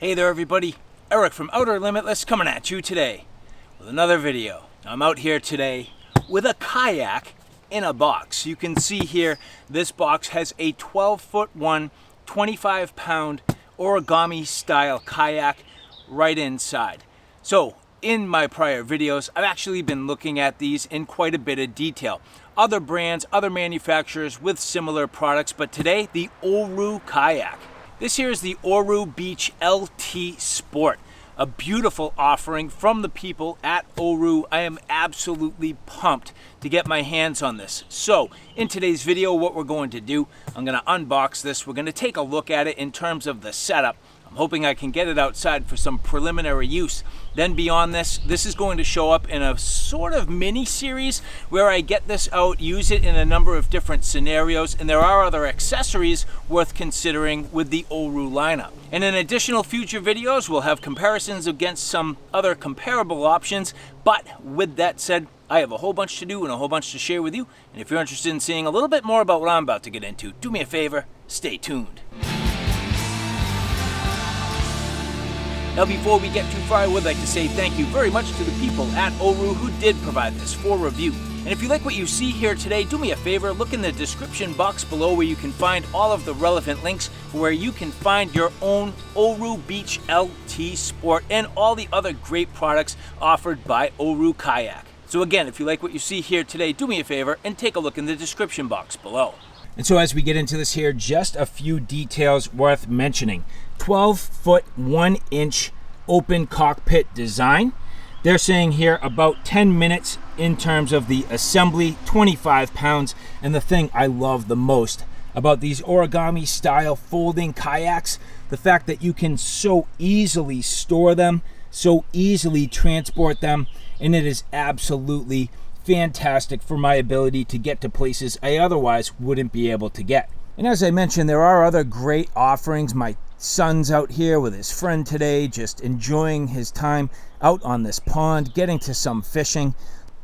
Hey there everybody, Eric from Outer Limitless coming at you today with another video. I'm out here today with a kayak in a box. You can see here this box has a 12-foot 25-pound origami style kayak right inside. So in my prior videos I've actually been looking at these in quite a bit of detail. Other brands, other manufacturers with similar products, but today the Oru Kayak. This here is the Oru Beach LT Sport, a beautiful offering from the people at Oru. I am absolutely pumped to get my hands on this. So in today's video, what we're going to do, I'm going to unbox this. We're going to take a look at it in terms of the setup. I'm hoping I can get it outside for some preliminary use. Then beyond this, this is going to show up in a sort of mini series where I get this out, use it in a number of different scenarios, and there are other accessories worth considering with the Oru lineup. And in additional future videos, we'll have comparisons against some other comparable options. But with that said, I have a whole bunch to do and a whole bunch to share with you. And if you're interested in seeing a little bit more about what I'm about to get into, do me a favor, stay tuned. Now before we get too far, I would like to say thank you very much to the people at Oru who did provide this for review. And if you like what you see here today, do me a favor, look in the description box below where you can find all of the relevant links where you can find your own Oru Beach LT Sport and all the other great products offered by Oru Kayak. So again, if you like what you see here today, do me a favor and take a look in the description box below. And so as we get into this here, just a few details worth mentioning. 12-foot 1-inch open cockpit design. They're saying here about 10 minutes in terms of the assembly, 25 pounds. And the thing I love the most about these origami style folding kayaks, the fact that you can so easily store them, so easily transport them, and it is absolutely fantastic for my ability to get to places I otherwise wouldn't be able to get. And as I mentioned, there are other great offerings. My son's out here with his friend today, just enjoying his time out on this pond, getting to some fishing.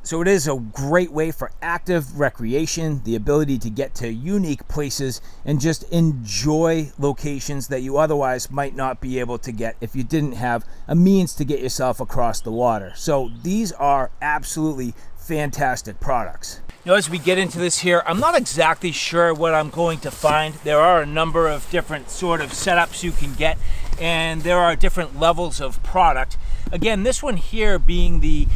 So it is a great way for active recreation, the ability to get to unique places and just enjoy locations that you otherwise might not be able to get if you didn't have a means to get yourself across the water. So these are absolutely fantastic products. Now as we get into this here, I'm not exactly sure what I'm going to find. There are a number of different sort of setups you can get, and there are different levels of product. Again, this one here being the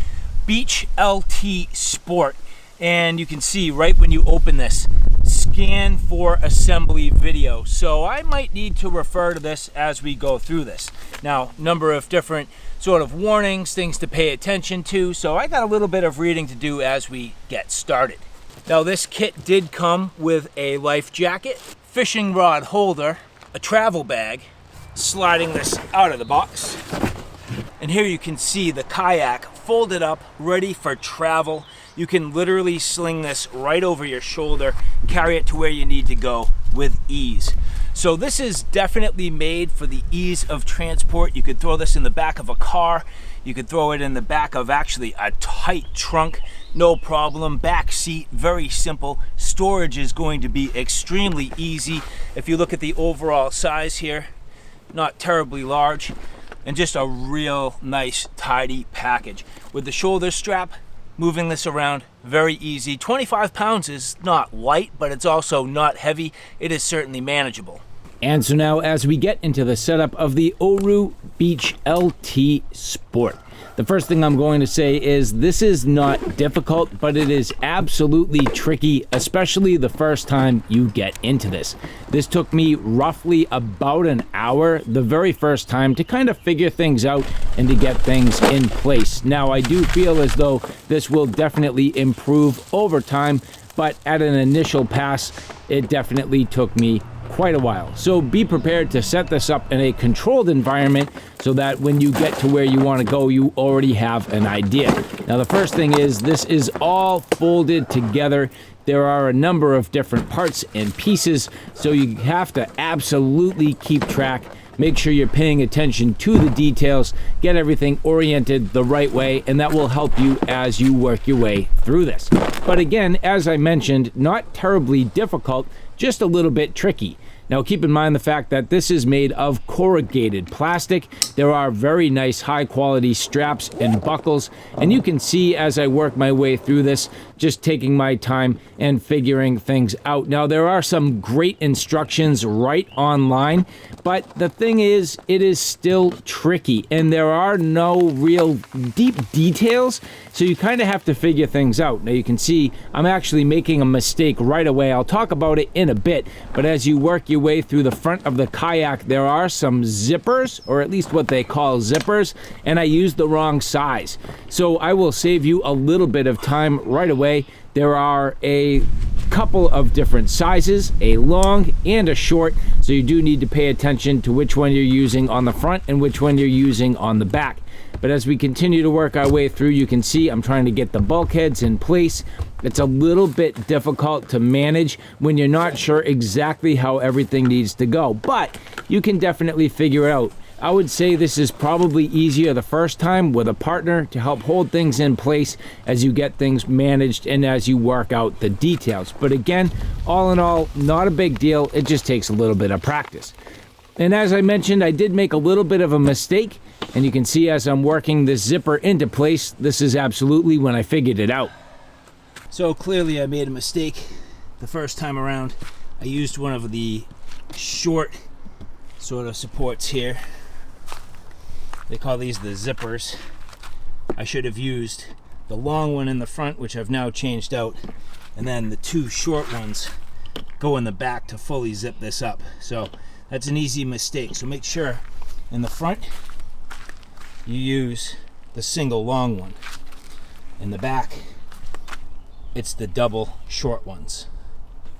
Beach LT Sport, and you can see right when you open this, scan for assembly video. So I might need to refer to this as we go through this. Now, number of different sort of warnings, things to pay attention to. So I got a little bit of reading to do as we get started. Now this kit did come with a life jacket, fishing rod holder, a travel bag, sliding this out of the box. And here you can see the kayak folded up, ready for travel. You can literally sling this right over your shoulder, carry it to where you need to go with ease. So this is definitely made for the ease of transport. You could throw this in the back of a car. You could throw it in the back of actually a tight trunk, no problem. Back seat, very simple. Storage is going to be extremely easy. If you look at the overall size here, not terribly large, and just a real nice, tidy package. With the shoulder strap, moving this around, very easy. 25 pounds is not light, but it's also not heavy. It is certainly manageable. And so now as we get into the setup of the Oru Beach LT Sport, the first thing I'm going to say is this is not difficult, but it is absolutely tricky, especially the first time you get into this. This took me roughly about an hour the very first time to kind of figure things out and to get things in place. Now, I do feel as though this will definitely improve over time, but at an initial pass, it definitely took me quite a while. So be prepared to set this up in a controlled environment so that when you get to where you want to go, you already have an idea. Now, the first thing is this is all folded together. There are a number of different parts and pieces, so you have to absolutely keep track. Make sure you're paying attention to the details, get everything oriented the right way, and that will help you as you work your way through this. But again, as I mentioned, not terribly difficult, just a little bit tricky. Now keep in mind the fact that this is made of corrugated plastic. There are very nice high quality straps and buckles, and you can see as I work my way through this, just taking my time and figuring things out. Now there are some great instructions right online, but the thing is, it is still tricky and there are no real deep details, so you kind of have to figure things out. Now you can see I'm actually making a mistake right away. I'll talk about it in a bit, but as you work your way through the front of the kayak, there are some zippers, or at least what they call zippers, and I used the wrong size. So I will save you a little bit of time right away. There are a couple of different sizes, a long and a short, so you do need to pay attention to which one you're using on the front and which one you're using on the back. But as we continue to work our way through, you can see I'm trying to get the bulkheads in place. It's a little bit difficult to manage when you're not sure exactly how everything needs to go, but you can definitely figure it out. I would say this is probably easier the first time with a partner to help hold things in place as you get things managed and as you work out the details. But again, all in all, not a big deal. It just takes a little bit of practice. And as I mentioned, I did make a little bit of a mistake, and you can see as I'm working this zipper into place, this is absolutely when I figured it out. So clearly I made a mistake the first time around. I used one of the short sort of supports here. They call these the zippers. I should have used the long one in the front, which I've now changed out, and then the two short ones go in the back to fully zip this up. So that's an easy mistake. So make sure in the front you use the single long one. In the back, it's the double short ones.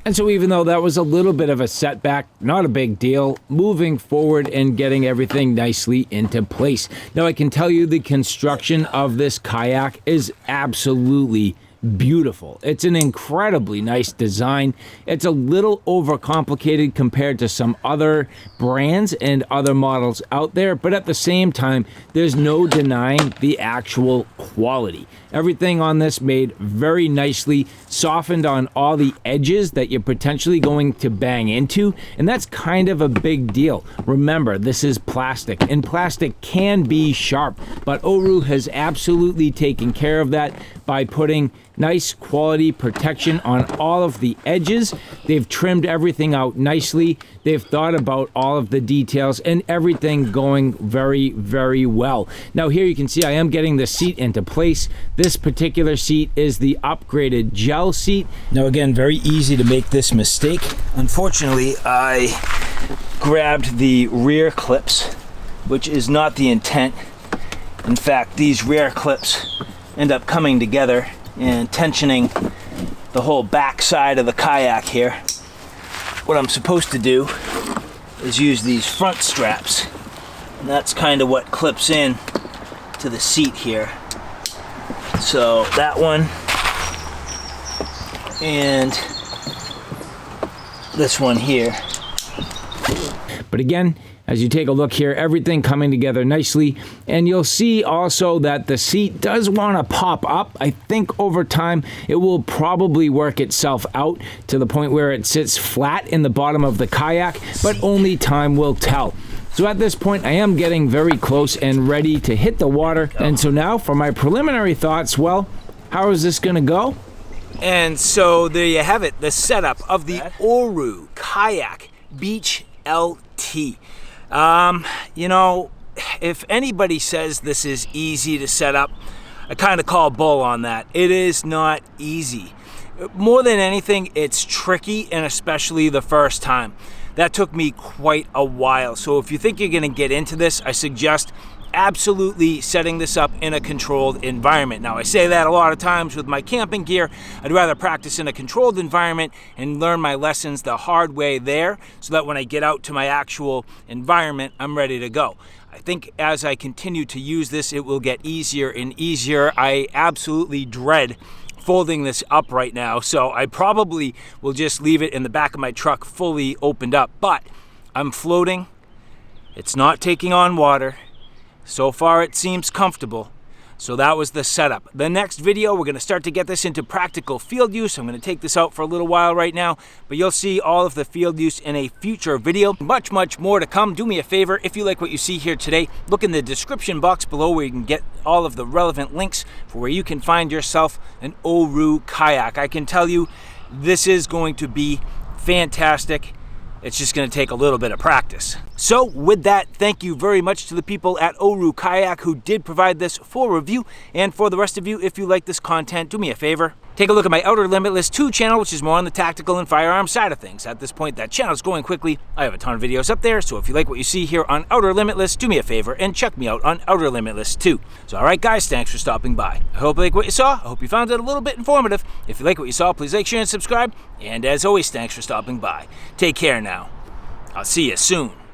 And so even though that was a little bit of a setback, not a big deal, moving forward and getting everything nicely into place. Now I can tell you the construction of this kayak is absolutely beautiful. It's an incredibly nice design. It's a little overcomplicated compared to some other brands and other models out there, but at the same time, there's no denying the actual quality. Everything on this made very nicely, softened on all the edges that you're potentially going to bang into, and that's kind of a big deal. Remember, this is plastic, and plastic can be sharp, but Oru has absolutely taken care of that by putting nice quality protection on all of the edges. They've trimmed everything out nicely. They've thought about all of the details and everything going very, very well. Now here you can see I am getting the seat into place. This particular seat is the upgraded gel seat. Now again, very easy to make this mistake. Unfortunately, I grabbed the rear clips, which is not the intent. In fact, these rear clips end up coming together and tensioning the whole back side of the kayak here. What I'm supposed to do is use these front straps, and that's kind of what clips in to the seat here. So that one and this one here. But again, as you take a look here, everything coming together nicely, and you'll see also that the seat does want to pop up. I think over time it will probably work itself out to the point where it sits flat in the bottom of the kayak, but only time will tell. So at this point I am getting very close and ready to hit the water, and so now for my preliminary thoughts, well, how is this gonna go? And so there you have it, the setup of the Oru Kayak Beach LT. You know, if anybody says this is easy to set up, I kind of call bull on that. It is not easy. More than anything, it's tricky, and especially the first time. That took me quite a while. So if you think you're going to get into this, I suggest absolutely setting this up in a controlled environment. Now, I say that a lot of times with my camping gear. I'd rather practice in a controlled environment and learn my lessons the hard way there, so that when I get out to my actual environment, I'm ready to go. I think as I continue to use this, it will get easier and easier. I absolutely dread folding this up right now, so I probably will just leave it in the back of my truck fully opened up. But I'm floating. It's not taking on water. So far it seems comfortable. So that was the setup. The next video, we're going to start to get this into practical field use. I'm going to take this out for a little while right now, but you'll see all of the field use in a future video. Much, much more to come. Do me a favor, if you like what you see here today, look in the description box below where you can get all of the relevant links for where you can find yourself an Oru kayak. I can tell you, this is going to be fantastic. It's just going to take a little bit of practice. So with that, thank you very much to the people at Oru Kayak who did provide this for review. And for the rest of you, if you like this content, do me a favor. Take a look at my Outer Limitless 2 channel, which is more on the tactical and firearm side of things. At this point, that channel is going quickly. I have a ton of videos up there, so if you like what you see here on Outer Limitless, do me a favor and check me out on Outer Limitless 2. So alright guys, thanks for stopping by. I hope you like what you saw. I hope you found it a little bit informative. If you like what you saw, please like, share, and subscribe. And as always, thanks for stopping by. Take care now. I'll see you soon.